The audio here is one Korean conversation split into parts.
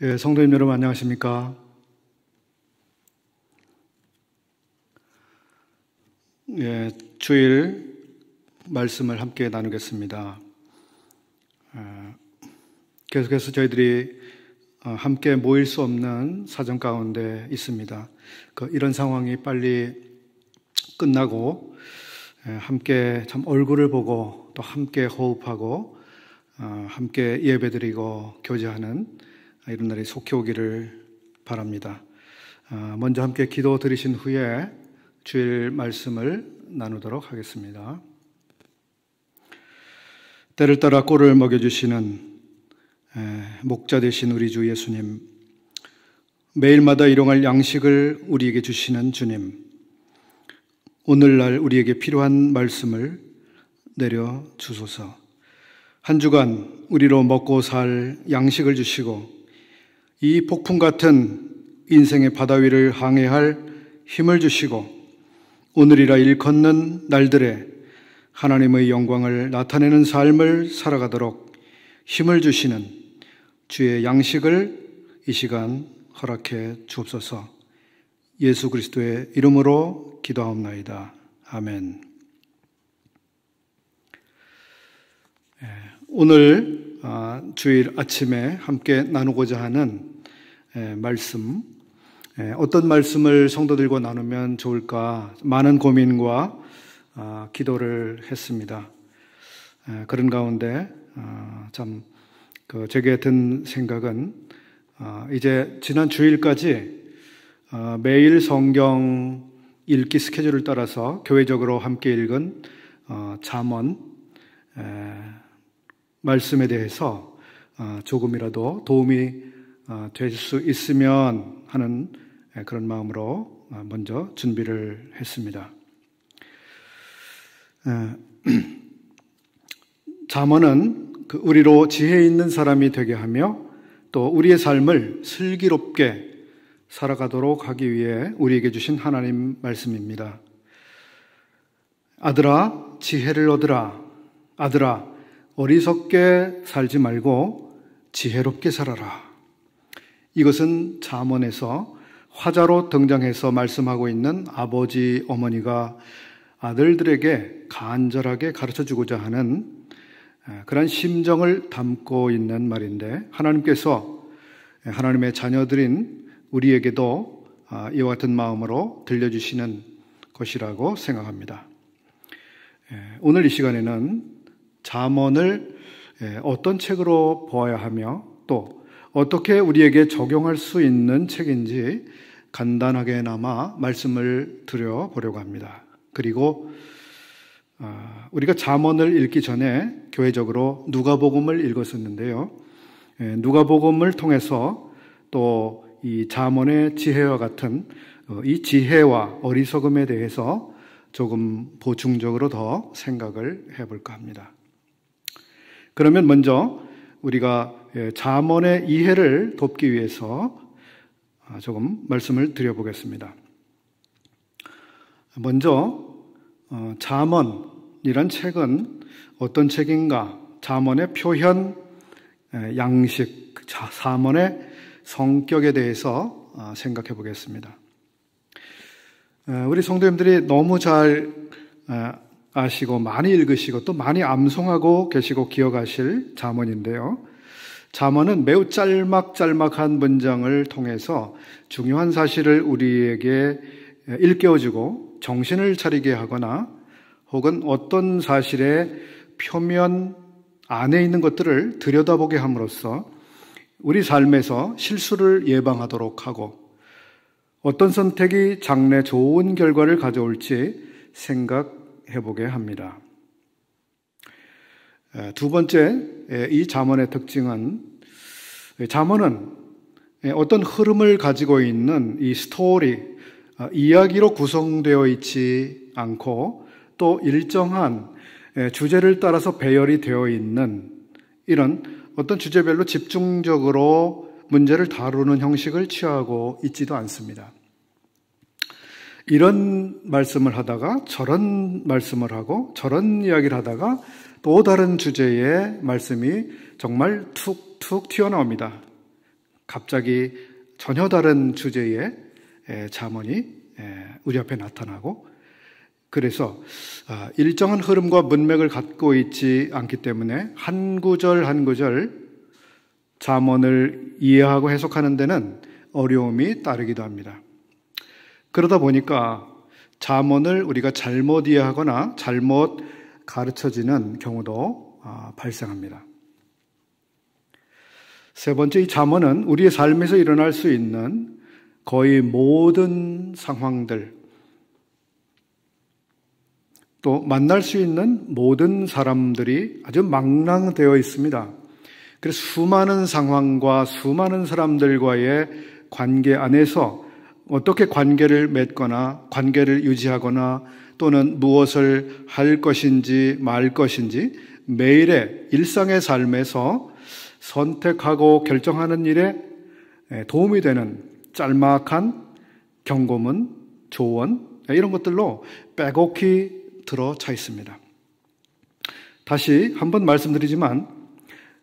성도님 여러분 안녕하십니까? 주일 말씀을 함께 나누겠습니다. 계속해서 저희들이 함께 모일 수 없는 사정 가운데 있습니다. 이런 상황이 빨리 끝나고 함께 참 얼굴을 보고 또 함께 호흡하고 함께 예배드리고 교제하는 이런 날이 속히 오기를 바랍니다. 먼저 함께 기도 드리신 후에 주일 말씀을 나누도록 하겠습니다. 때를 따라 꼴을 먹여주시는 목자 되신 우리 주 예수님, 매일마다 일용할 양식을 우리에게 주시는 주님, 오늘날 우리에게 필요한 말씀을 내려 주소서. 한 주간 우리로 먹고 살 양식을 주시고 이 폭풍 같은 인생의 바다 위를 항해할 힘을 주시고 오늘이라 일컫는 날들에 하나님의 영광을 나타내는 삶을 살아가도록 힘을 주시는 주의 양식을 이 시간 허락해 주옵소서. 예수 그리스도의 이름으로 기도하옵나이다. 아멘. 오늘 주일 아침에 함께 나누고자 하는 말씀, 어떤 말씀을 성도들과 나누면 좋을까 많은 고민과 기도를 했습니다. 그런 가운데 참 제게 든 생각은 이제 지난 주일까지 매일 성경 읽기 스케줄을 따라서 교회적으로 함께 읽은 잠언 말씀에 대해서 조금이라도 도움이 될 수 있으면 하는 그런 마음으로 먼저 준비를 했습니다. 잠언은 우리로 지혜 있는 사람이 되게 하며 또 우리의 삶을 슬기롭게 살아가도록 하기 위해 우리에게 주신 하나님 말씀입니다. 아들아, 지혜를 얻으라. 아들아, 어리석게 살지 말고 지혜롭게 살아라. 이것은 잠언에서 화자로 등장해서 말씀하고 있는 아버지, 어머니가 아들들에게 간절하게 가르쳐주고자 하는 그런 심정을 담고 있는 말인데, 하나님께서 하나님의 자녀들인 우리에게도 이와 같은 마음으로 들려주시는 것이라고 생각합니다. 오늘 이 시간에는 잠언을 어떤 책으로 보아야 하며 또 어떻게 우리에게 적용할 수 있는 책인지 간단하게나마 말씀을 드려보려고 합니다. 그리고 우리가 잠언을 읽기 전에 교회적으로 누가복음을 읽었었는데요. 누가복음을 통해서 또 이 잠언의 지혜와 같은 이 지혜와 어리석음에 대해서 조금 보충적으로 더 생각을 해볼까 합니다. 그러면 먼저 우리가 잠언의 이해를 돕기 위해서 조금 말씀을 드려보겠습니다. 먼저 잠언이란 책은 어떤 책인가? 잠언의 표현, 양식, 잠언의 성격에 대해서 생각해 보겠습니다. 우리 성도님들이 너무 잘 아시고 많이 읽으시고 또 많이 암송하고 계시고 기억하실 잠언인데요. 잠언은 매우 짤막짤막한 문장을 통해서 중요한 사실을 우리에게 일깨워주고 정신을 차리게 하거나 혹은 어떤 사실의 표면 안에 있는 것들을 들여다보게 함으로써 우리 삶에서 실수를 예방하도록 하고 어떤 선택이 장래 좋은 결과를 가져올지 생각해보게 합니다. 두 번째, 이 잠언의 특징은 잠언은 어떤 흐름을 가지고 있는 이 스토리, 이야기로 구성되어 있지 않고 또 일정한 주제를 따라서 배열이 되어 있는 이런 어떤 주제별로 집중적으로 문제를 다루는 형식을 취하고 있지도 않습니다. 이런 말씀을 하다가 저런 말씀을 하고 저런 이야기를 하다가 또 다른 주제의 말씀이 정말 툭툭 튀어나옵니다. 갑자기 전혀 다른 주제의 잠언이 우리 앞에 나타나고, 그래서 일정한 흐름과 문맥을 갖고 있지 않기 때문에 한 구절 한 구절 잠언을 이해하고 해석하는 데는 어려움이 따르기도 합니다. 그러다 보니까 잠언을 우리가 잘못 이해하거나 잘못 가르쳐지는 경우도 발생합니다. 세 번째, 이 잠언은 우리의 삶에서 일어날 수 있는 거의 모든 상황들, 또 만날 수 있는 모든 사람들이 아주 망랑되어 있습니다. 그래서 수많은 상황과 수많은 사람들과의 관계 안에서 어떻게 관계를 맺거나 관계를 유지하거나 또는 무엇을 할 것인지 말 것인지 매일의 일상의 삶에서 선택하고 결정하는 일에 도움이 되는 짤막한 경고문, 조언, 이런 것들로 빼곡히 들어차 있습니다. 다시 한번 말씀드리지만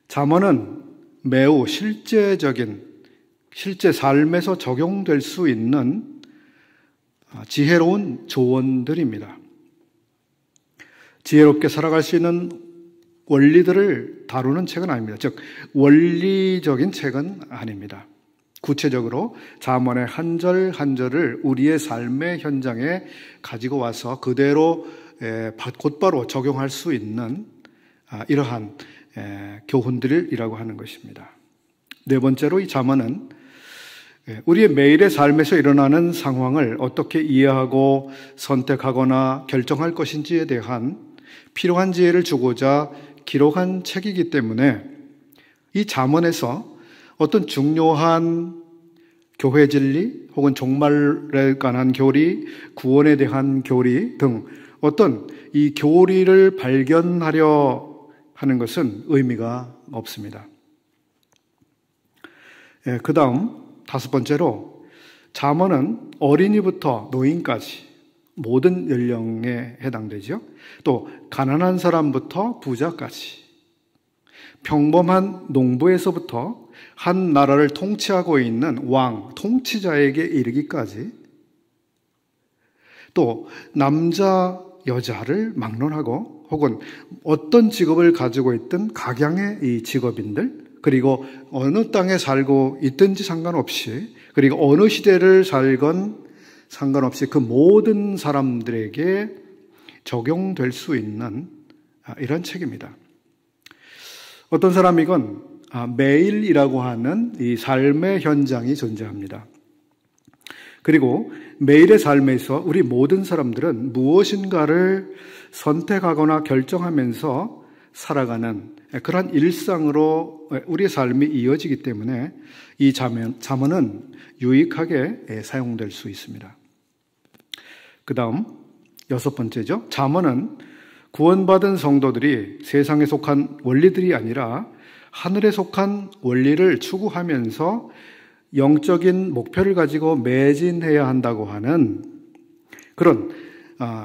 잠언은 매우 실제적인, 실제 삶에서 적용될 수 있는 지혜로운 조언들입니다. 지혜롭게 살아갈 수 있는 원리들을 다루는 책은 아닙니다. 즉, 원리적인 책은 아닙니다. 구체적으로 잠언의 한 절 한 절을 우리의 삶의 현장에 가지고 와서 그대로 곧바로 적용할 수 있는 이러한 교훈들이라고 하는 것입니다. 네 번째로, 이 잠언은 우리의 매일의 삶에서 일어나는 상황을 어떻게 이해하고 선택하거나 결정할 것인지에 대한 필요한 지혜를 주고자 기록한 책이기 때문에 이 잠언에서 어떤 중요한 교회 진리 혹은 종말에 관한 교리, 구원에 대한 교리 등 어떤 이 교리를 발견하려 하는 것은 의미가 없습니다. 그 다음 다섯 번째로, 잠언은 어린이부터 노인까지 모든 연령에 해당되죠. 또 가난한 사람부터 부자까지, 평범한 농부에서부터 한 나라를 통치하고 있는 왕, 통치자에게 이르기까지, 또 남자, 여자를 막론하고 혹은 어떤 직업을 가지고 있든 각양의 이 직업인들, 그리고 어느 땅에 살고 있든지 상관없이, 그리고 어느 시대를 살건 상관없이 그 모든 사람들에게 적용될 수 있는 이런 책입니다. 어떤 사람이건 매일이라고 하는 이 삶의 현장이 존재합니다. 그리고 매일의 삶에서 우리 모든 사람들은 무엇인가를 선택하거나 결정하면서 살아가는 그러한 일상으로 우리의 삶이 이어지기 때문에 이 잠언은 유익하게 사용될 수 있습니다. 그 다음 여섯 번째죠. 잠언은 구원받은 성도들이 세상에 속한 원리들이 아니라 하늘에 속한 원리를 추구하면서 영적인 목표를 가지고 매진해야 한다고 하는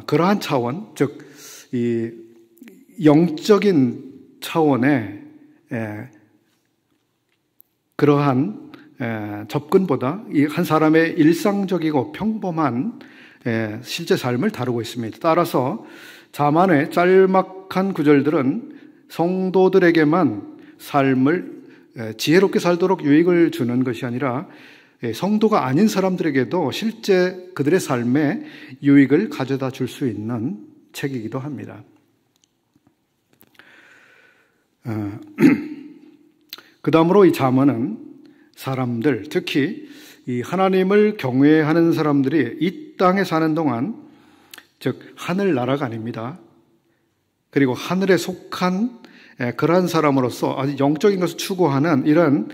그러한 차원, 즉 이 영적인 차원의 그러한 접근보다 이 한 사람의 일상적이고 평범한 실제 삶을 다루고 있습니다. 따라서 잠언의 짤막한 구절들은 성도들에게만 삶을 지혜롭게 살도록 유익을 주는 것이 아니라 성도가 아닌 사람들에게도 실제 그들의 삶에 유익을 가져다 줄 수 있는 책이기도 합니다. 그 다음으로 이 잠언은 사람들, 특히 이 하나님을 경외하는 사람들이 이 땅에 사는 동안, 즉 하늘나라가 아닙니다. 그리고 하늘에 속한 그러한 사람으로서 아주 영적인 것을 추구하는 이런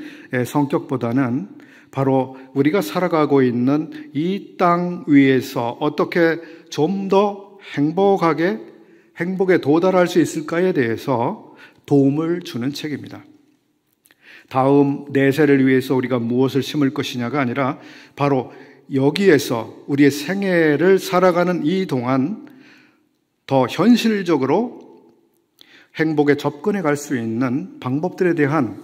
성격보다는 바로 우리가 살아가고 있는 이 땅 위에서 어떻게 좀 더 행복에 도달할 수 있을까에 대해서 도움을 주는 책입니다. 다음 내세를 위해서 우리가 무엇을 심을 것이냐가 아니라 바로 여기에서 우리의 생애를 살아가는 이 동안 더 현실적으로 행복에 접근해 갈 수 있는 방법들에 대한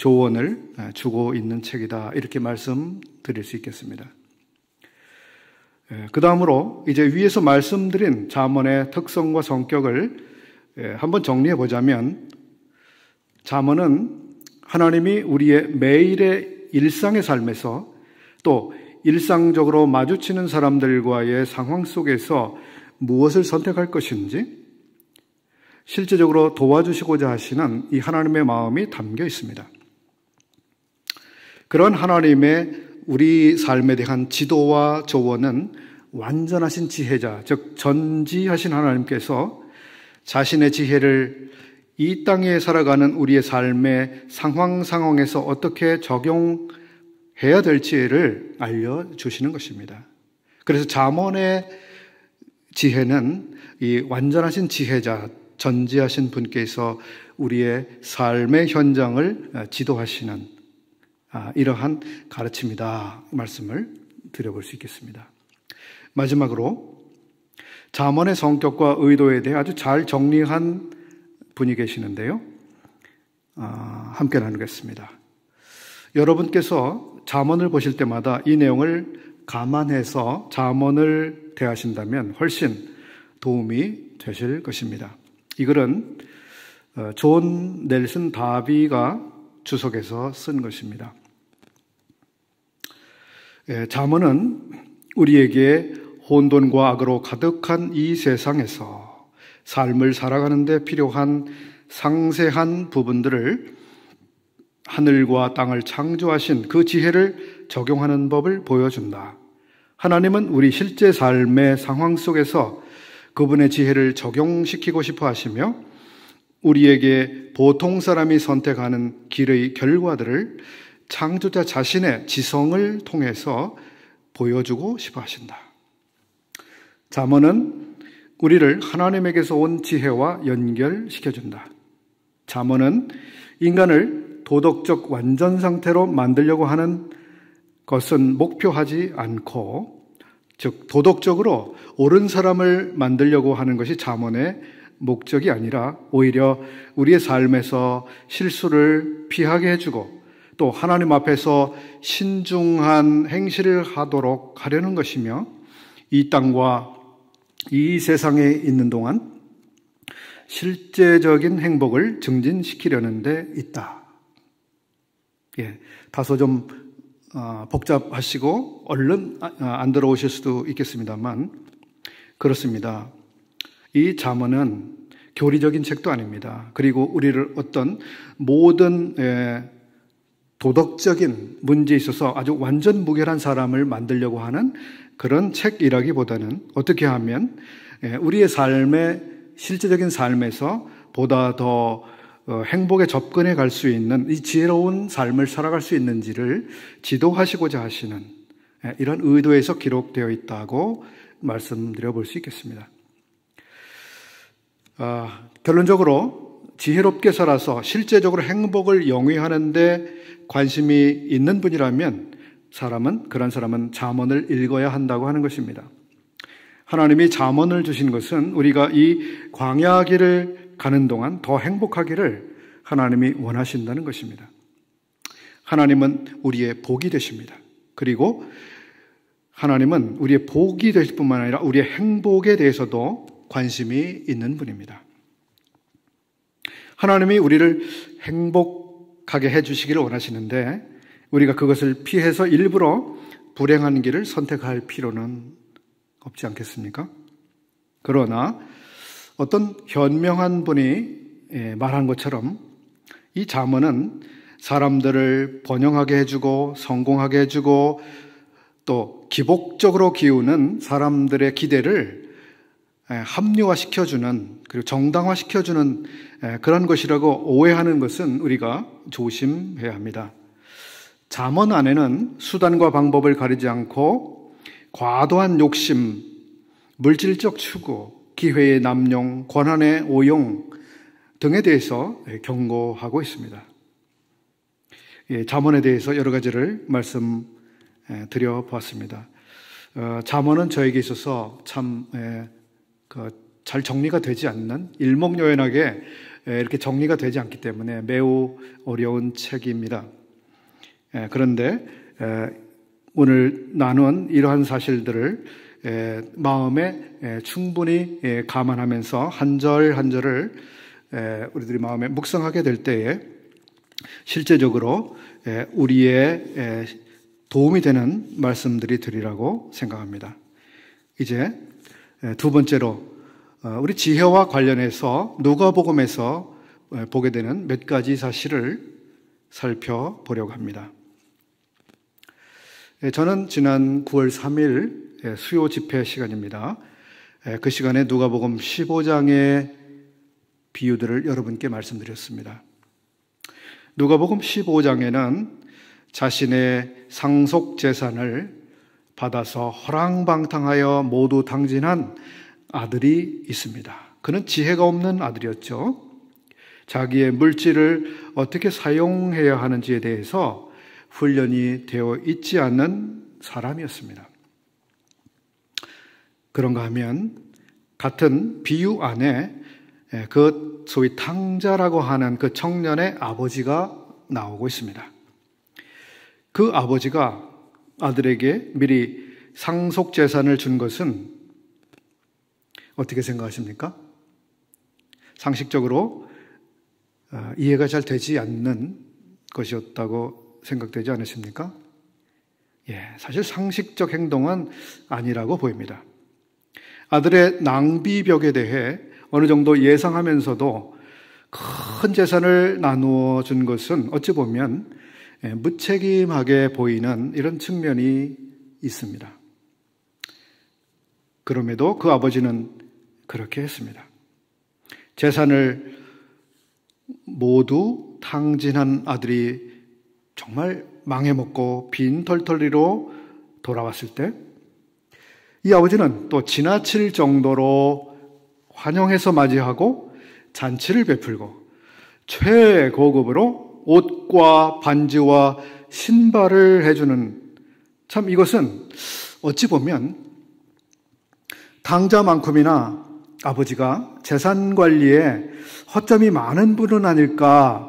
조언을 주고 있는 책이다. 이렇게 말씀드릴 수 있겠습니다. 그 다음으로 이제 위에서 말씀드린 잠언의 특성과 성격을 한번 정리해 보자면, 잠언은 하나님이 우리의 매일의 일상의 삶에서 또 일상적으로 마주치는 사람들과의 상황 속에서 무엇을 선택할 것인지 실제적으로 도와주시고자 하시는 이 하나님의 마음이 담겨 있습니다. 그런 하나님의 우리 삶에 대한 지도와 조언은 완전하신 지혜자, 즉 전지하신 하나님께서 자신의 지혜를 이 땅에 살아가는 우리의 삶의 상황에서 어떻게 적용해야 될지를 알려주시는 것입니다. 그래서 잠언의 지혜는 이 완전하신 지혜자, 전지하신 분께서 우리의 삶의 현장을 지도하시는 이러한 가르침이다 말씀을 드려볼 수 있겠습니다. 마지막으로 잠언의 성격과 의도에 대해 아주 잘 정리한 분이 계시는데요. 함께 나누겠습니다. 여러분께서 잠언을 보실 때마다 이 내용을 감안해서 잠언을 대하신다면 훨씬 도움이 되실 것입니다. 이 글은 존 넬슨 다비가 주석해서 쓴 것입니다. 잠언은 우리에게 혼돈과 악으로 가득한 이 세상에서 삶을 살아가는 데 필요한 상세한 부분들을 하늘과 땅을 창조하신 그 지혜를 적용하는 법을 보여준다. 하나님은 우리 실제 삶의 상황 속에서 그분의 지혜를 적용시키고 싶어 하시며 우리에게 보통 사람이 선택하는 길의 결과들을 창조자 자신의 지성을 통해서 보여주고 싶어 하신다. 잠언은 우리를 하나님에게서 온 지혜와 연결시켜준다. 잠언은 인간을 도덕적 완전 상태로 만들려고 하는 것은 목표하지 않고, 즉 도덕적으로 옳은 사람을 만들려고 하는 것이 잠언의 목적이 아니라 오히려 우리의 삶에서 실수를 피하게 해주고 또 하나님 앞에서 신중한 행실을 하도록 하려는 것이며, 이 땅과 이 세상에 있는 동안 실제적인 행복을 증진시키려는 데 있다. 다소 좀 복잡하시고 얼른 안 들어오실 수도 있겠습니다만 그렇습니다. 이 잠언은 교리적인 책도 아닙니다. 그리고 우리를 어떤 모든 도덕적인 문제에 있어서 아주 완전 무결한 사람을 만들려고 하는 그런 책이라기보다는 어떻게 하면 우리의 삶의 실제적인 삶에서 보다 더 행복에 접근해 갈 수 있는 이 지혜로운 삶을 살아갈 수 있는지를 지도하시고자 하시는 이런 의도에서 기록되어 있다고 말씀드려 볼 수 있겠습니다. 결론적으로 지혜롭게 살아서 실제적으로 행복을 영위하는 데 관심이 있는 분이라면 그런 사람은 잠언을 읽어야 한다고 하는 것입니다. 하나님이 잠언을 주신 것은 우리가 이 광야 길을 가는 동안 더 행복하기를 하나님이 원하신다는 것입니다. 하나님은 우리의 복이 되십니다. 그리고 하나님은 우리의 복이 되실 뿐만 아니라 우리의 행복에 대해서도 관심이 있는 분입니다. 하나님이 우리를 행복하게 해주시기를 원하시는데 우리가 그것을 피해서 일부러 불행한 길을 선택할 필요는 없지 않겠습니까? 그러나 어떤 현명한 분이 말한 것처럼 이 잠언은 사람들을 번영하게 해주고 성공하게 해주고 또 기복적으로 기우는 사람들의 기대를 합리화시켜주는 그리고 정당화시켜주는 그런 것이라고 오해하는 것은 우리가 조심해야 합니다. 잠언 안에는 수단과 방법을 가리지 않고 과도한 욕심, 물질적 추구, 기회의 남용, 권한의 오용 등에 대해서 경고하고 있습니다. 잠언에 대해서 여러 가지를 말씀드려 보았습니다. 잠언은 저에게 있어서 참 잘 정리가 되지 않는 일목요연하게 이렇게 정리가 되지 않기 때문에 매우 어려운 책입니다. 그런데 오늘 나눈 이러한 사실들을 마음에 충분히 감안하면서 한 절 한 절을 우리들이 마음에 묵상하게 될 때에 실제적으로 우리의 도움이 되는 말씀들이 되리라고 생각합니다. 이제 두 번째로 우리 지혜와 관련해서 누가복음에서 보게 되는 몇 가지 사실을 살펴보려고 합니다. 저는 지난 9월 3일 수요 집회 시간입니다. 그 시간에 누가복음 15장의 비유들을 여러분께 말씀드렸습니다. 누가복음 15장에는 자신의 상속 재산을 받아서 허랑방탕하여 모두 탕진한 아들이 있습니다. 그는 지혜가 없는 아들이었죠. 자기의 물질을 어떻게 사용해야 하는지에 대해서 훈련이 되어 있지 않는 사람이었습니다. 그런가 하면 같은 비유 안에 그 소위 탕자라고 하는 그 청년의 아버지가 나오고 있습니다. 그 아버지가 아들에게 미리 상속 재산을 준 것은 어떻게 생각하십니까? 상식적으로 이해가 잘 되지 않는 것이었다고 생각되지 않으십니까? 사실 상식적 행동은 아니라고 보입니다. 아들의 낭비벽에 대해 어느 정도 예상하면서도 큰 재산을 나누어 준 것은 어찌 보면 무책임하게 보이는 이런 측면이 있습니다. 그럼에도 그 아버지는 그렇게 했습니다. 재산을 모두 탕진한 아들이 정말 망해먹고 빈털터리로 돌아왔을 때 이 아버지는 또 지나칠 정도로 환영해서 맞이하고 잔치를 베풀고 최고급으로 옷과 반지와 신발을 해주는, 참 이것은 어찌 보면 탕자만큼이나 아버지가 재산 관리에 허점이 많은 분은 아닐까,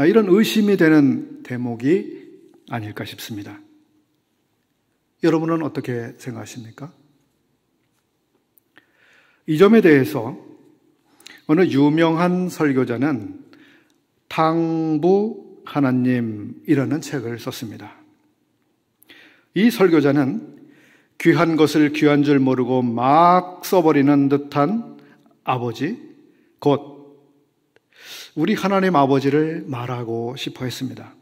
이런 의심이 되는 대목이 아닐까 싶습니다. 여러분은 어떻게 생각하십니까? 이 점에 대해서 어느 유명한 설교자는 탕부 하나님이라는 책을 썼습니다. 이 설교자는 귀한 것을 귀한 줄 모르고 막 써버리는 듯한 아버지, 곧 우리 하나님 아버지를 말하고 싶어 했습니다.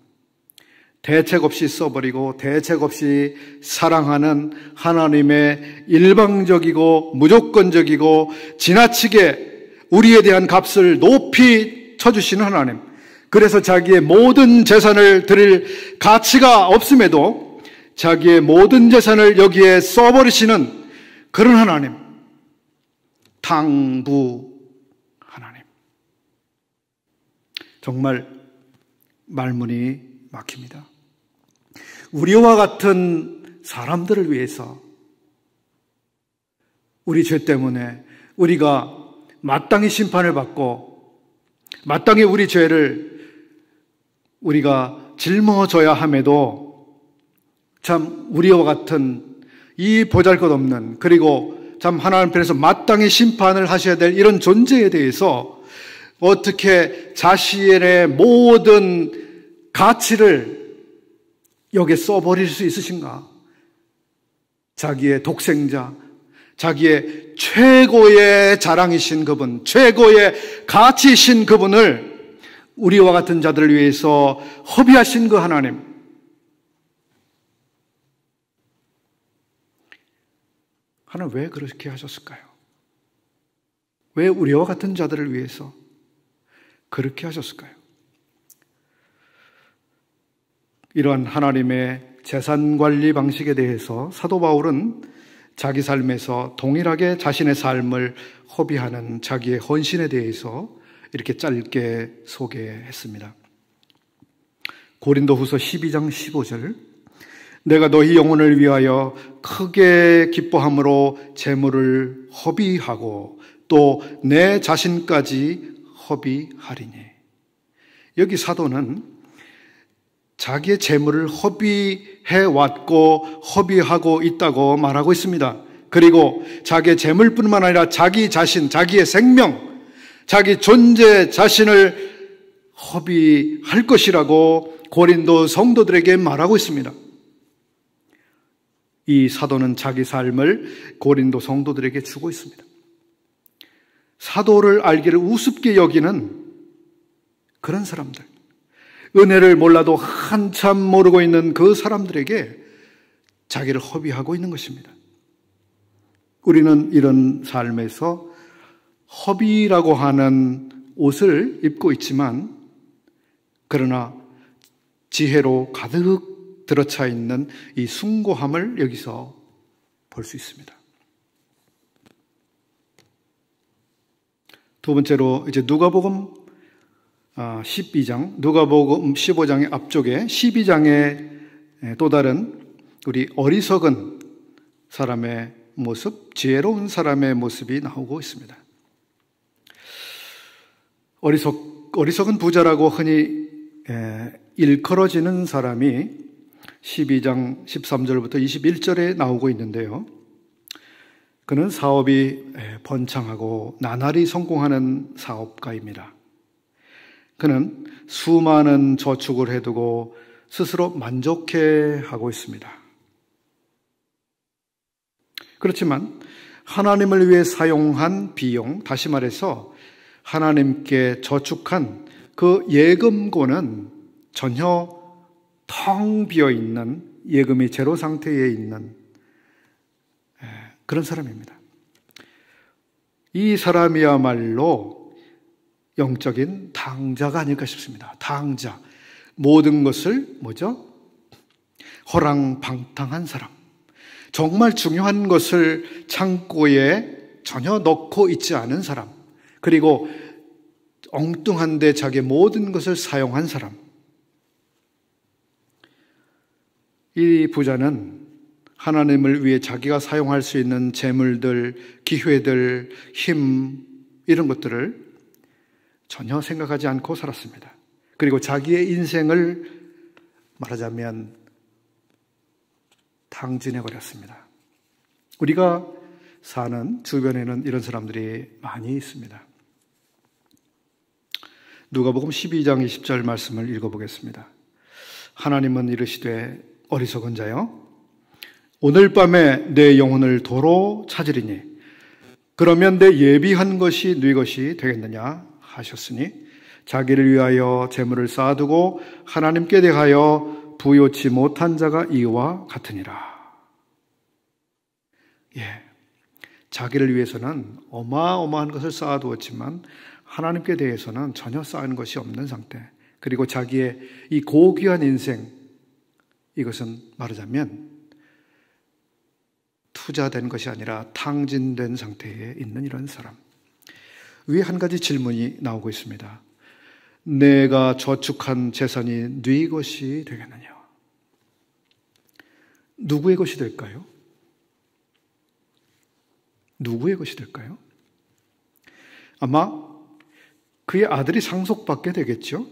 대책 없이 써버리고 대책 없이 사랑하는 하나님의 일방적이고 무조건적이고 지나치게 우리에 대한 값을 높이 쳐주시는 하나님, 그래서 자기의 모든 재산을 드릴 가치가 없음에도 자기의 모든 재산을 여기에 써버리시는 그런 하나님, 탕부 하나님. 정말 말문이 막힙니다. 우리와 같은 사람들을 위해서 우리 죄 때문에 우리가 마땅히 심판을 받고 마땅히 우리 죄를 우리가 짊어져야 함에도 참 우리와 같은 이 보잘것없는, 그리고 참 하나님 편에서 마땅히 심판을 하셔야 될 이런 존재에 대해서 어떻게 자신의 모든 가치를 여기에 써버릴 수 있으신가? 자기의 독생자, 자기의 최고의 자랑이신 그분, 최고의 가치이신 그분을 우리와 같은 자들을 위해서 허비하신 그 하나님, 하나님 왜 그렇게 하셨을까요? 왜 우리와 같은 자들을 위해서 그렇게 하셨을까요? 이러한 하나님의 재산관리 방식에 대해서 사도 바울은 자기 삶에서 동일하게 자신의 삶을 허비하는 자기의 헌신에 대해서 이렇게 짧게 소개했습니다. 고린도후서 12장 15절, 내가 너희 영혼을 위하여 크게 기뻐함으로 재물을 허비하고 또 내 자신까지 허비하리니. 여기 사도는 자기의 재물을 허비해왔고 허비하고 있다고 말하고 있습니다. 그리고 자기의 재물뿐만 아니라 자기 자신, 자기의 생명, 자기 존재 자신을 허비할 것이라고 고린도 성도들에게 말하고 있습니다. 이 사도는 자기 삶을 고린도 성도들에게 주고 있습니다. 사도를 알기를 우습게 여기는 그런 사람들, 은혜를 몰라도 한참 모르고 있는 그 사람들에게 자기를 허비하고 있는 것입니다. 우리는 이런 삶에서 허비라고 하는 옷을 입고 있지만, 그러나 지혜로 가득 들어차 있는 이 숭고함을 여기서 볼 수 있습니다. 두 번째로 이제 누가복음 12장, 누가복음 15장의 앞쪽에 12장의 또 다른 우리 어리석은 사람의 모습, 지혜로운 사람의 모습이 나오고 있습니다. 어리석은 부자라고 흔히 일컬어지는 사람이 12장 13절부터 21절에 나오고 있는데요. 그는 사업이 번창하고 나날이 성공하는 사업가입니다. 그는 수많은 저축을 해두고 스스로 만족해하고 있습니다. 그렇지만 하나님을 위해 사용한 비용, 다시 말해서 하나님께 저축한 그 예금고는 전혀 텅 비어있는, 예금이 제로 상태에 있는 그런 사람입니다. 이 사람이야말로 영적인 당자가 아닐까 싶습니다. 당자. 모든 것을 허랑방탕한 사람. 정말 중요한 것을 창고에 전혀 넣고 있지 않은 사람. 그리고 엉뚱한데 자기의 모든 것을 사용한 사람. 이 부자는 하나님을 위해 자기가 사용할 수 있는 재물들, 기회들, 힘, 이런 것들을 전혀 생각하지 않고 살았습니다. 그리고 자기의 인생을 말하자면 탕진해버렸습니다. 우리가 사는 주변에는 이런 사람들이 많이 있습니다. 누가복음 12장 20절 말씀을 읽어보겠습니다. 하나님은 이르시되 어리석은 자여, 오늘 밤에 내 영혼을 도로 찾으리니 그러면 내 예비한 것이 네 것이 되겠느냐 하셨으니 자기를 위하여 재물을 쌓아두고 하나님께 대하여 부요치 못한 자가 이와 같으니라. 자기를 위해서는 어마어마한 것을 쌓아두었지만 하나님께 대해서는 전혀 쌓은 것이 없는 상태. 그리고 자기의 이 고귀한 인생, 이것은 말하자면 투자된 것이 아니라 탕진된 상태에 있는 이런 사람. 위에 한 가지 질문이 나오고 있습니다. 내가 저축한 재산이 네 것이 되겠느냐? 누구의 것이 될까요? 누구의 것이 될까요? 아마 그의 아들이 상속받게 되겠죠?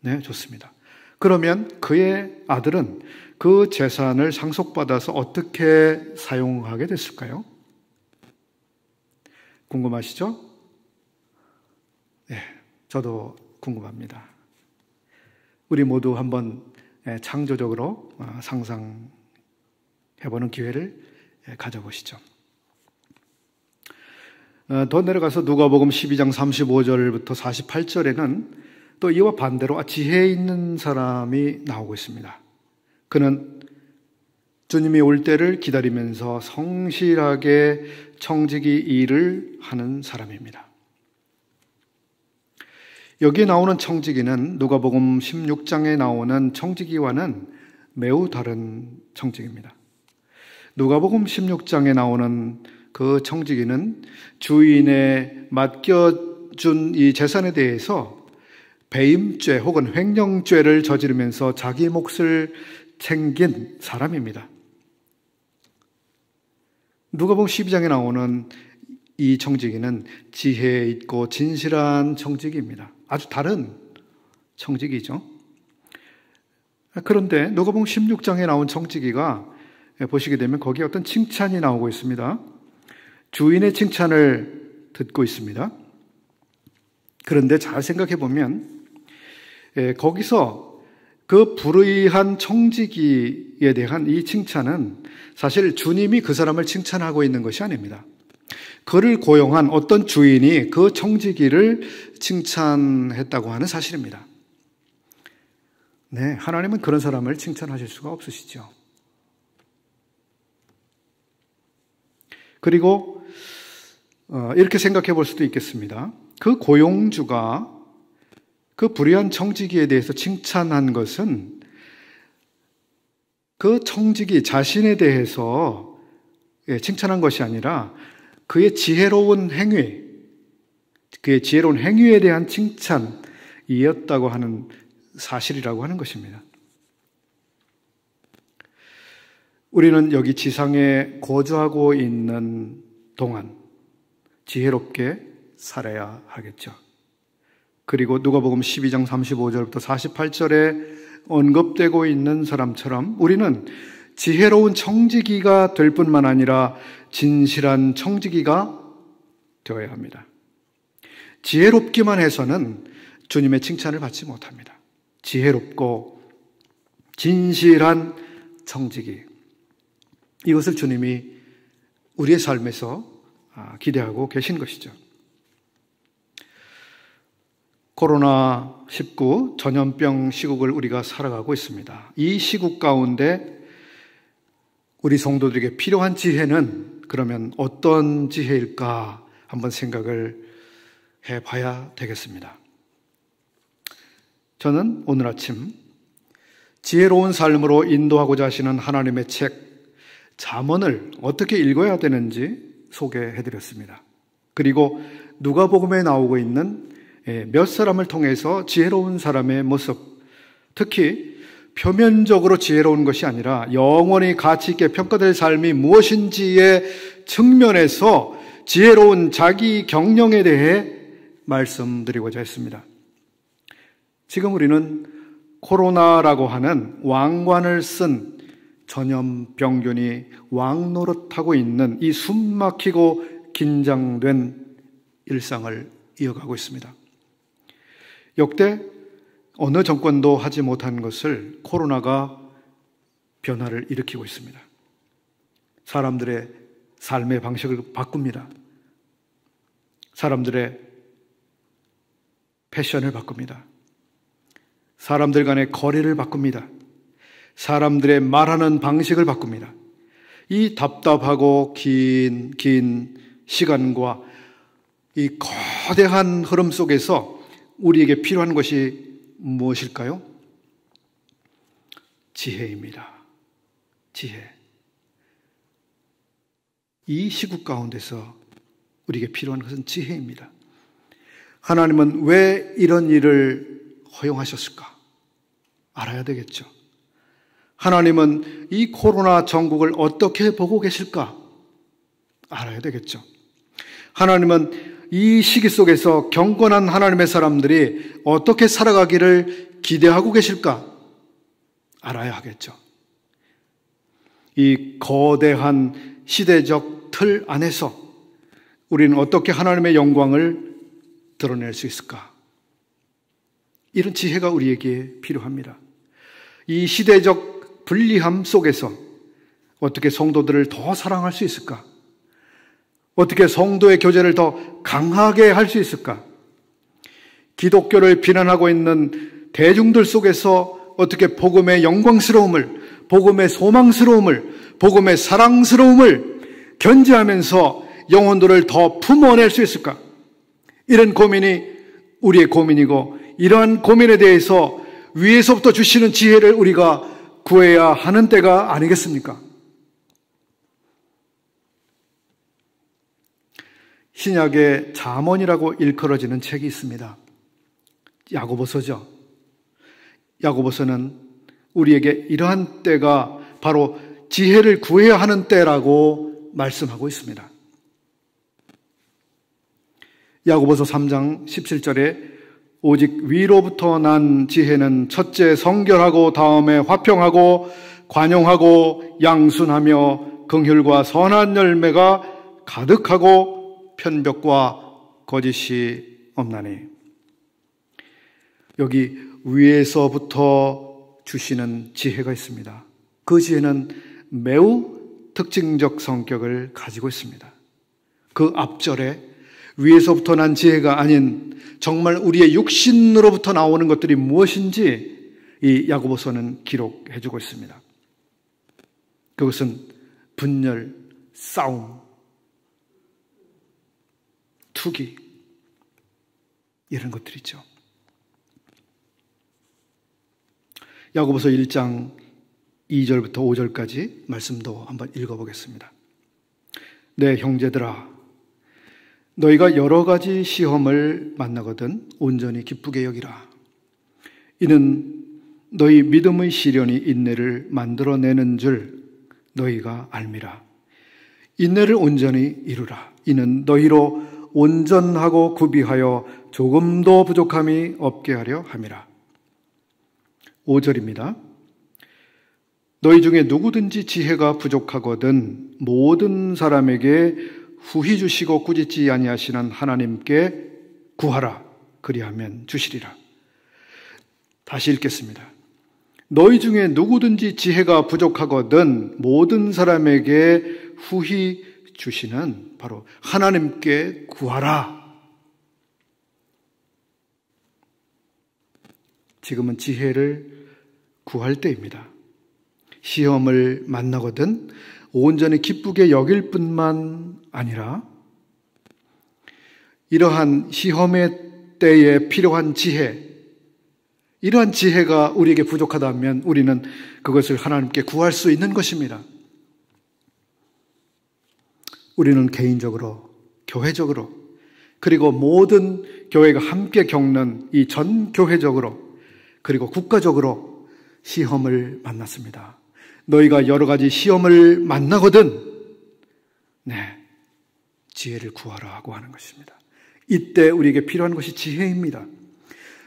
네, 좋습니다. 그러면 그의 아들은 그 재산을 상속받아서 어떻게 사용하게 됐을까요? 궁금하시죠? 네, 저도 궁금합니다. 우리 모두 한번 창조적으로 상상해보는 기회를 가져보시죠. 더 내려가서 누가복음 12장 35절부터 48절에는 또 이와 반대로 지혜 있는 사람이 나오고 있습니다. 그는 주님이 올 때를 기다리면서 성실하게 청지기 일을 하는 사람입니다. 여기에 나오는 청지기는 누가복음 16장에 나오는 청지기와는 매우 다른 청지기입니다. 누가복음 16장에 나오는 그 청지기는 주인에 맡겨준 이 재산에 대해서 배임죄 혹은 횡령죄를 저지르면서 자기 몫을 챙긴 사람입니다. 누가복음 12장에 나오는 이 청지기는 지혜 있고 진실한 청지기입니다. 아주 다른 청지기죠. 그런데 누가복음 16장에 나온 청지기가 보시게 되면 거기에 어떤 칭찬이 나오고 있습니다. 주인의 칭찬을 듣고 있습니다. 그런데 잘 생각해 보면 거기서 그 불의한 청지기에 대한 이 칭찬은 사실 주님이 그 사람을 칭찬하고 있는 것이 아닙니다. 그를 고용한 어떤 주인이 그 청지기를 칭찬했다고 하는 사실입니다. 네, 하나님은 그런 사람을 칭찬하실 수가 없으시죠. 그리고 이렇게 생각해 볼 수도 있겠습니다. 그 고용주가 그 불의한 청지기에 대해서 칭찬한 것은 그 청지기 자신에 대해서 칭찬한 것이 아니라 그의 지혜로운 행위, 그의 지혜로운 행위에 대한 칭찬이었다고 하는 사실이라고 하는 것입니다. 우리는 여기 지상에 거주하고 있는 동안 지혜롭게 살아야 하겠죠. 그리고 누가복음 12장 35절부터 48절에 언급되고 있는 사람처럼 우리는 지혜로운 청지기가 될 뿐만 아니라 진실한 청지기가 되어야 합니다. 지혜롭기만 해서는 주님의 칭찬을 받지 못합니다. 지혜롭고 진실한 청지기, 이것을 주님이 우리의 삶에서 기대하고 계신 것이죠. 코로나19 전염병 시국을 우리가 살아가고 있습니다. 이 시국 가운데 우리 성도들에게 필요한 지혜는 그러면 어떤 지혜일까 한번 생각을 해봐야 되겠습니다. 저는 오늘 아침 지혜로운 삶으로 인도하고자 하시는 하나님의 책 잠언을 어떻게 읽어야 되는지 소개해드렸습니다. 그리고 누가복음에 나오고 있는 몇 사람을 통해서 지혜로운 사람의 모습, 특히 표면적으로 지혜로운 것이 아니라 영원히 가치 있게 평가될 삶이 무엇인지의 측면에서 지혜로운 자기 경영에 대해 말씀드리고자 했습니다. 지금 우리는 코로나라고 하는 왕관을 쓴 전염병균이 왕노릇하고 있는 이 숨막히고 긴장된 일상을 이어가고 있습니다. 역대 어느 정권도 하지 못한 것을 코로나가 변화를 일으키고 있습니다. 사람들의 삶의 방식을 바꿉니다. 사람들의 패션을 바꿉니다. 사람들 간의 거리를 바꿉니다. 사람들의 말하는 방식을 바꿉니다. 이 답답하고 긴 시간과 이 거대한 흐름 속에서 우리에게 필요한 것이 무엇일까요? 지혜입니다. 지혜. 이 시국 가운데서 우리에게 필요한 것은 지혜입니다. 하나님은 왜 이런 일을 허용하셨을까? 알아야 되겠죠. 하나님은 이 코로나 전국을 어떻게 보고 계실까? 알아야 되겠죠. 하나님은 이 시기 속에서 경건한 하나님의 사람들이 어떻게 살아가기를 기대하고 계실까? 알아야 하겠죠. 이 거대한 시대적 틀 안에서 우리는 어떻게 하나님의 영광을 드러낼 수 있을까? 이런 지혜가 우리에게 필요합니다. 이 시대적 불리함 속에서 어떻게 성도들을 더 사랑할 수 있을까? 어떻게 성도의 교제를 더 강하게 할 수 있을까? 기독교를 비난하고 있는 대중들 속에서 어떻게 복음의 영광스러움을, 복음의 소망스러움을, 복음의 사랑스러움을 견지하면서 영혼들을 더 품어낼 수 있을까? 이런 고민이 우리의 고민이고, 이러한 고민에 대해서 위에서부터 주시는 지혜를 우리가 구해야 하는 때가 아니겠습니까? 신약의 잠언이라고 일컬어지는 책이 있습니다. 야고보서죠. 야고보서는 우리에게 이러한 때가 바로 지혜를 구해야 하는 때라고 말씀하고 있습니다. 야고보서 3장 17절에 오직 위로부터 난 지혜는 첫째 성결하고 다음에 화평하고 관용하고 양순하며 긍휼과 선한 열매가 가득하고 편벽과 거짓이 없나니. 여기 위에서부터 주시는 지혜가 있습니다. 그 지혜는 매우 특징적 성격을 가지고 있습니다. 그 앞절에 위에서부터 난 지혜가 아닌 정말 우리의 육신으로부터 나오는 것들이 무엇인지 이 야고보서는 기록해 주고 있습니다. 그것은 분열, 싸움, 투기 이런 것들이죠. 야고보서 1장 2절부터 5절까지 말씀도 한번 읽어보겠습니다. 내 형제들아, 너희가 여러 가지 시험을 만나거든 온전히 기쁘게 여기라. 이는 너희 믿음의 시련이 인내를 만들어내는 줄 너희가 알미라. 인내를 온전히 이루라. 이는 너희로 온전하고 구비하여 조금도 부족함이 없게 하려 함이라. 5절입니다. 너희 중에 누구든지 지혜가 부족하거든 모든 사람에게 후히 주시고 꾸짖지 아니하시는 하나님께 구하라. 그리하면 주시리라. 다시 읽겠습니다. 너희 중에 누구든지 지혜가 부족하거든 모든 사람에게 후히 주시는 바로 하나님께 구하라. 지금은 지혜를 구할 때입니다. 시험을 만나거든 온전히 기쁘게 여길 뿐만 아니라 이러한 시험의 때에 필요한 지혜, 이러한 지혜가 우리에게 부족하다면 우리는 그것을 하나님께 구할 수 있는 것입니다. 우리는 개인적으로, 교회적으로, 그리고 모든 교회가 함께 겪는 이 전 교회적으로, 그리고 국가적으로 시험을 만났습니다. 너희가 여러 가지 시험을 만나거든 지혜를 구하라고 하는 것입니다. 이때 우리에게 필요한 것이 지혜입니다.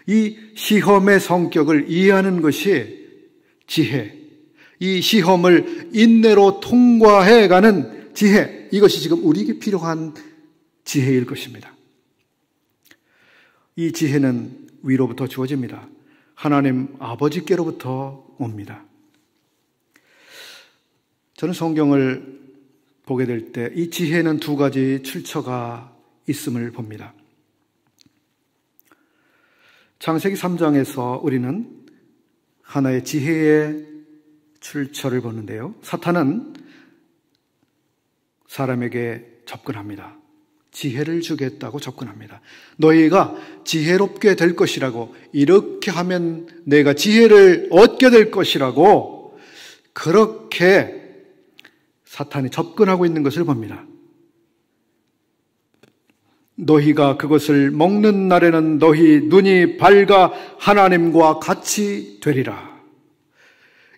이 시험의 성격을 이해하는 것이 지혜, 이 시험을 인내로 통과해가는 지혜, 이것이 지금 우리에게 필요한 지혜일 것입니다. 이 지혜는 위로부터 주어집니다. 하나님 아버지께로부터 옵니다. 저는 성경을 보게 될 때 이 지혜는 두 가지 출처가 있음을 봅니다. 창세기 3장에서 우리는 하나의 지혜의 출처를 보는데요. 사탄은 사람에게 접근합니다. 지혜를 주겠다고 접근합니다. 너희가 지혜롭게 될 것이라고, 이렇게 하면 내가 지혜를 얻게 될 것이라고 그렇게 사탄이 접근하고 있는 것을 봅니다. 너희가 그것을 먹는 날에는 너희 눈이 밝아 하나님과 같이 되리라.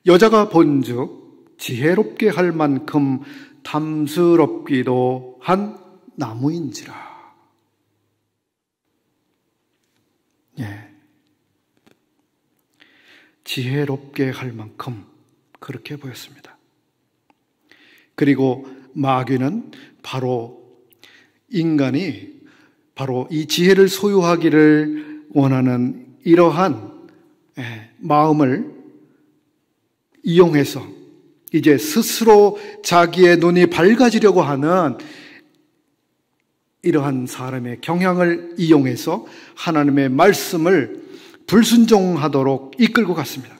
여자가 본즉 지혜롭게 할 만큼 탐스럽기도 한 나무인지라. 지혜롭게 할 만큼 그렇게 보였습니다. 그리고 마귀는 바로 인간이 바로 이 지혜를 소유하기를 원하는 이러한 마음을 이용해서 이제 스스로 자기의 눈이 밝아지려고 하는 이러한 사람의 경향을 이용해서 하나님의 말씀을 불순종하도록 이끌고 갔습니다.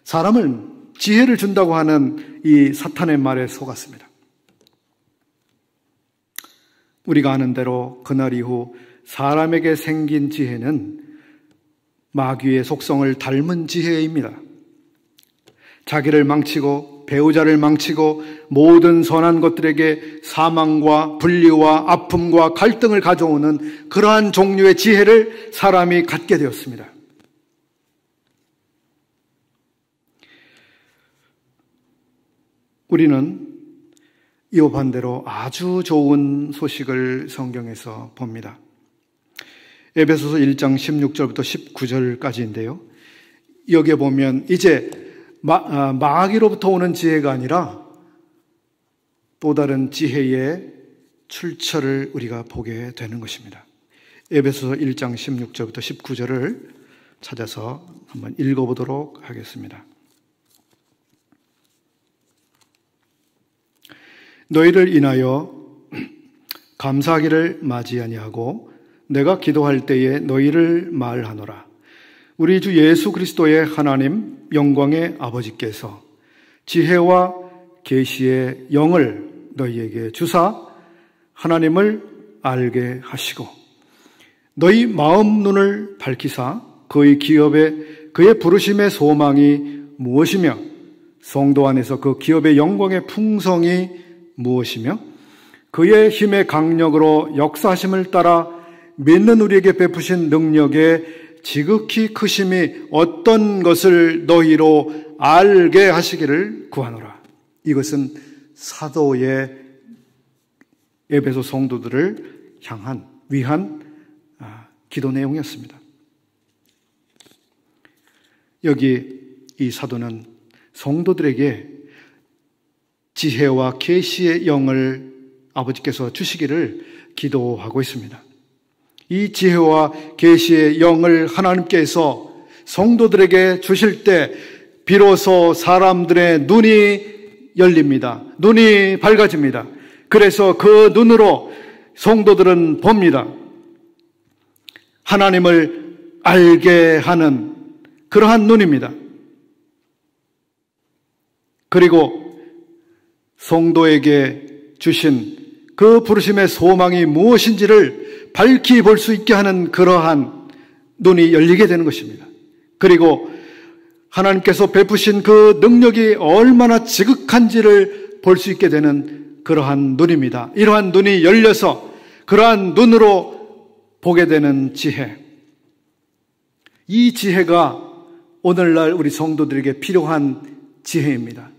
사람은 지혜를 준다고 하는 이 사탄의 말에 속았습니다. 우리가 아는 대로 그날 이후 사람에게 생긴 지혜는 마귀의 속성을 닮은 지혜입니다. 자기를 망치고 배우자를 망치고 모든 선한 것들에게 사망과 분리와 아픔과 갈등을 가져오는 그러한 종류의 지혜를 사람이 갖게 되었습니다. 우리는 이와 반대로 아주 좋은 소식을 성경에서 봅니다. 에베소서 1장 16절부터 19절까지인데요. 여기에 보면 이제 마귀로부터 오는 지혜가 아니라 또 다른 지혜의 출처를 우리가 보게 되는 것입니다. 에베소서 1장 16절부터 19절을 찾아서 한번 읽어보도록 하겠습니다. 너희를 인하여 감사하기를 맞이 아니하고 내가 기도할 때에 너희를 말하노라. 우리 주 예수 그리스도의 하나님 영광의 아버지께서 지혜와 계시의 영을 너희에게 주사 하나님을 알게 하시고 너희 마음 눈을 밝히사 그의 기업의 그의 부르심의 소망이 무엇이며 성도 안에서 그 기업의 영광의 풍성이 무엇이며 그의 힘의 강력으로 역사하심을 따라 믿는 우리에게 베푸신 능력의 지극히 크심이 어떤 것을 너희로 알게 하시기를 구하노라. 이것은 사도의 에베소 성도들을 위한 기도 내용이었습니다. 여기 이 사도는 성도들에게 지혜와 계시의 영을 아버지께서 주시기를 기도하고 있습니다. 이 지혜와 계시의 영을 하나님께서 성도들에게 주실 때 비로소 사람들의 눈이 열립니다. 눈이 밝아집니다. 그래서 그 눈으로 성도들은 봅니다. 하나님을 알게 하는 그러한 눈입니다. 그리고 성도에게 주신 그 부르심의 소망이 무엇인지를 밝히 볼 수 있게 하는 그러한 눈이 열리게 되는 것입니다. 그리고 하나님께서 베푸신 그 능력이 얼마나 지극한지를 볼 수 있게 되는 그러한 눈입니다. 이러한 눈이 열려서 그러한 눈으로 보게 되는 지혜. 이 지혜가 오늘날 우리 성도들에게 필요한 지혜입니다.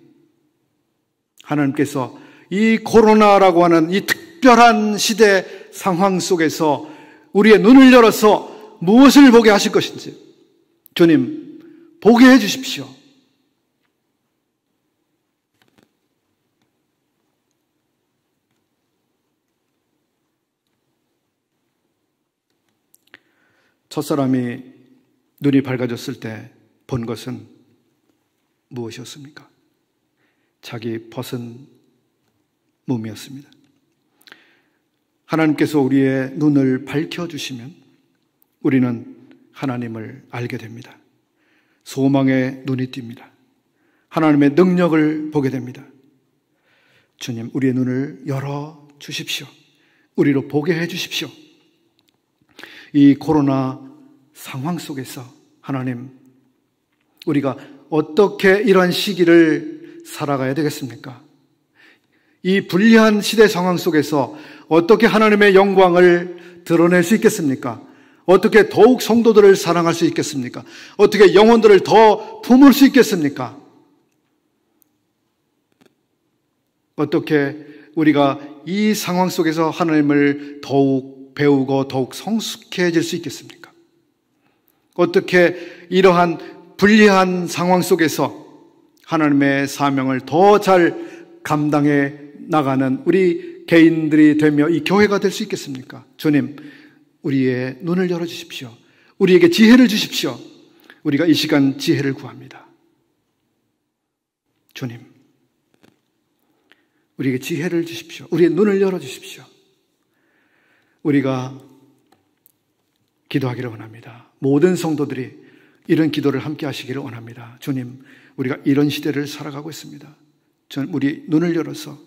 하나님께서 이 코로나라고 하는 이 특별한 시대 상황 속에서 우리의 눈을 열어서 무엇을 보게 하실 것인지 주님 보게 해 주십시오. 첫사람이 눈이 밝아졌을 때 본 것은 무엇이었습니까? 자기 벗은 몸이었습니다. 하나님께서 우리의 눈을 밝혀주시면 우리는 하나님을 알게 됩니다. 소망의 눈이 띕니다. 하나님의 능력을 보게 됩니다. 주님, 우리의 눈을 열어 주십시오. 우리로 보게 해 주십시오. 이 코로나 상황 속에서 하나님, 우리가 어떻게 이러한 시기를 살아가야 되겠습니까? 이 불리한 시대 상황 속에서 어떻게 하나님의 영광을 드러낼 수 있겠습니까? 어떻게 더욱 성도들을 사랑할 수 있겠습니까? 어떻게 영혼들을 더 품을 수 있겠습니까? 어떻게 우리가 이 상황 속에서 하나님을 더욱 배우고 더욱 성숙해질 수 있겠습니까? 어떻게 이러한 불리한 상황 속에서 하나님의 사명을 더 잘 감당해 나가는 우리 개인들이 되며 이 교회가 될 수 있겠습니까? 주님, 우리의 눈을 열어주십시오. 우리에게 지혜를 주십시오. 우리가 이 시간 지혜를 구합니다. 주님, 우리에게 지혜를 주십시오. 우리의 눈을 열어주십시오. 우리가 기도하기를 원합니다. 모든 성도들이 이런 기도를 함께 하시기를 원합니다. 주님, 우리가 이런 시대를 살아가고 있습니다. 저는 우리 눈을 열어서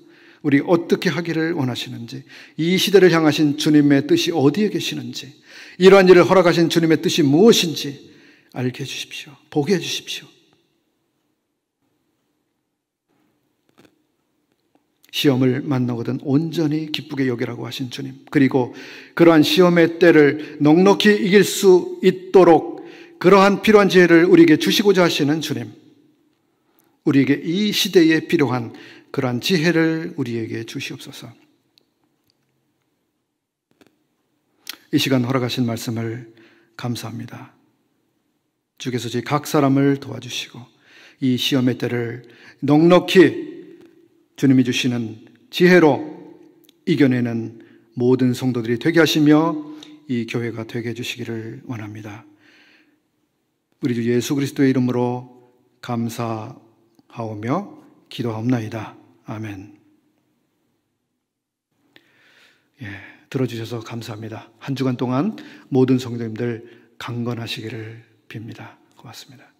우리 어떻게 하기를 원하시는지, 이 시대를 향하신 주님의 뜻이 어디에 계시는지, 이러한 일을 허락하신 주님의 뜻이 무엇인지 알게 해주십시오. 보게 해주십시오. 시험을 만나거든 온전히 기쁘게 여기라고 하신 주님, 그리고 그러한 시험의 때를 넉넉히 이길 수 있도록 그러한 필요한 지혜를 우리에게 주시고자 하시는 주님, 우리에게 이 시대에 필요한 그러한 지혜를 우리에게 주시옵소서. 이 시간 허락하신 말씀을 감사합니다. 주께서 저희 각 사람을 도와주시고 이 시험의 때를 넉넉히 주님이 주시는 지혜로 이겨내는 모든 성도들이 되게 하시며 이 교회가 되게 해주시기를 원합니다. 우리 주 예수 그리스도의 이름으로 감사하오며 기도하옵나이다. 아멘. 들어주셔서 감사합니다. 한 주간 동안 모든 성도님들 강건하시기를 빕니다. 고맙습니다.